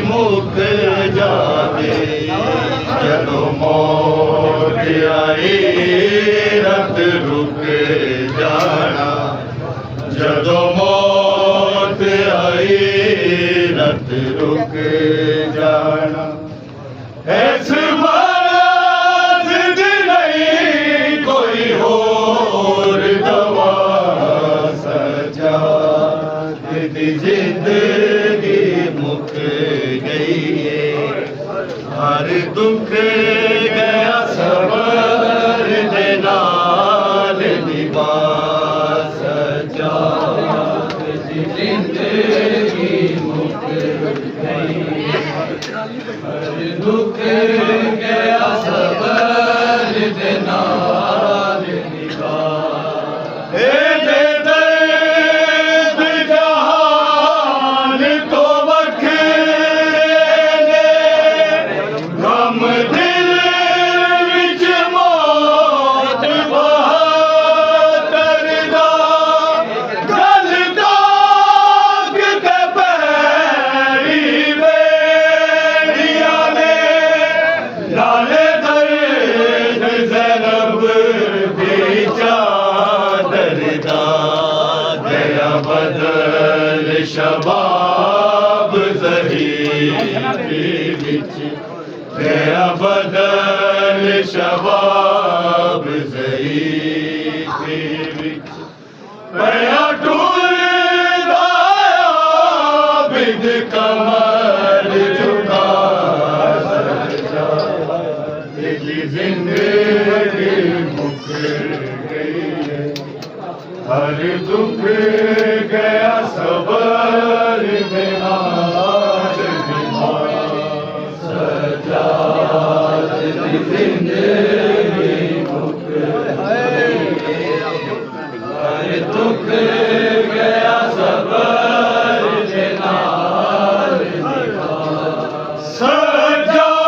मुक जावे जदों मौत आई रत रुक जाना, जदों मौत आई रत रुक जाना। ऐस मराज दी नहीं कोई होर दवा, सजाद दी जिंदगी मुक गई है, हर दुख गया सबर दे नाल निभा, सजाद दी जिंदगी मुक गई है, हर दुख गया सबर दे नाल निभा। बदल शबाब ज़हीफ़ी विच गया, बदल शबाब ज़हीफ़ी विच पया टुरदा आबिद कमर झुका, सजाद दी जिंदगी मुक गई है, हर दुख गया सबर में नाज निभा, सजाद दी जिंदगी मुक गई, हर दुख गया सबर में नाज निभा। सजाद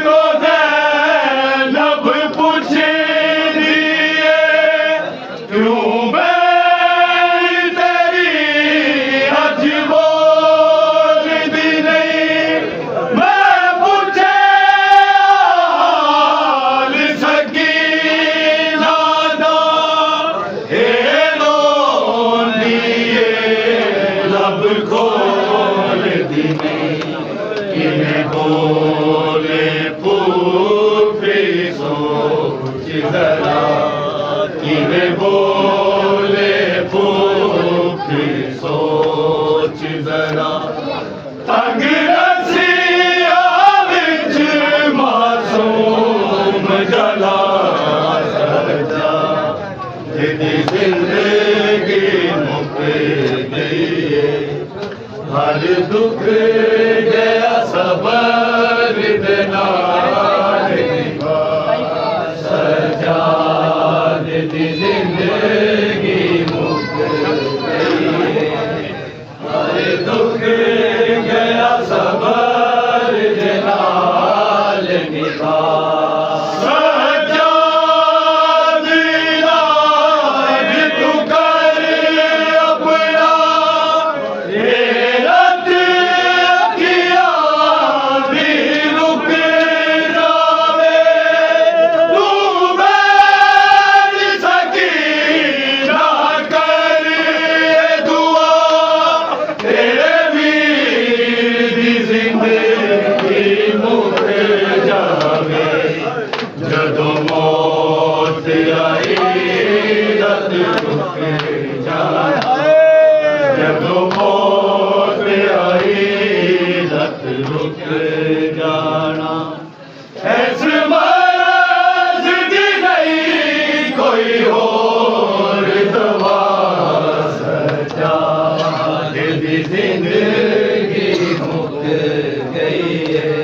को ज़ैनब पूछे क्यों खोल दी किने बोले पूफी सोच जरा, किने बोले पूफी सोच जरा। तंग रसिया विच मासूम जला, सजाद दी जिंदगी मुक गई है, हर दुख गया सबर दे नाल निभा, सजाद दी जिंदगी मुक गई है, हर दुख गया सबर दे नाल निभा। जदों मौत आई रत रुक जाना, जदों मौत आई रत रुक जाना। ऐस मराज दी नहीं कोई होर दवा, सजाद दी जिंदगी मुक गई है,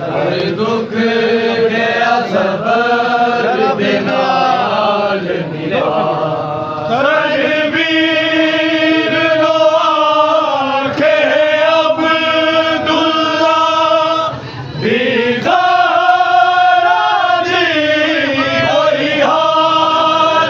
हर दुख गया सबर दे नाल निभा। तनवीर नो आखे अब्दुल्ला दीदारा जी कोई हाल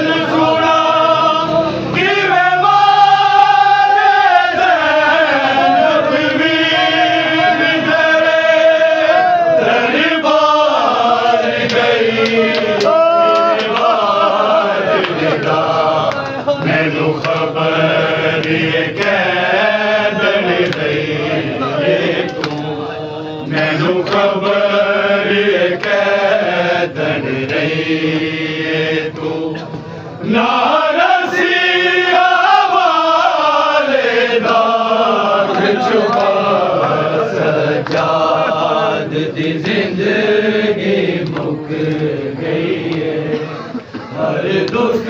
तू नारसिया वाले दाग छुपा सजाद दी जिंदगी मुक गई है हर दुख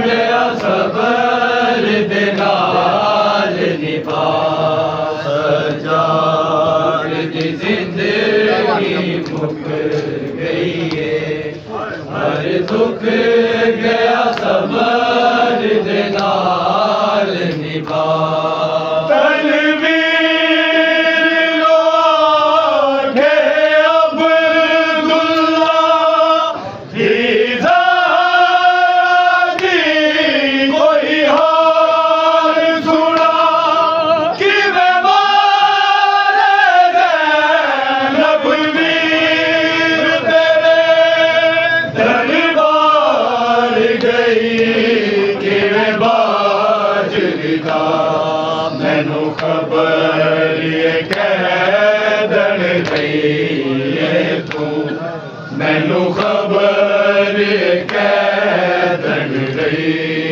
गया सबर दे नाल निभा सजाद दी जिंदगी मुक गई है हर दुख गया सबर दे नाल निभा मैनू खबर ये कह दन गई तू मैनू खबर ये कह दन गई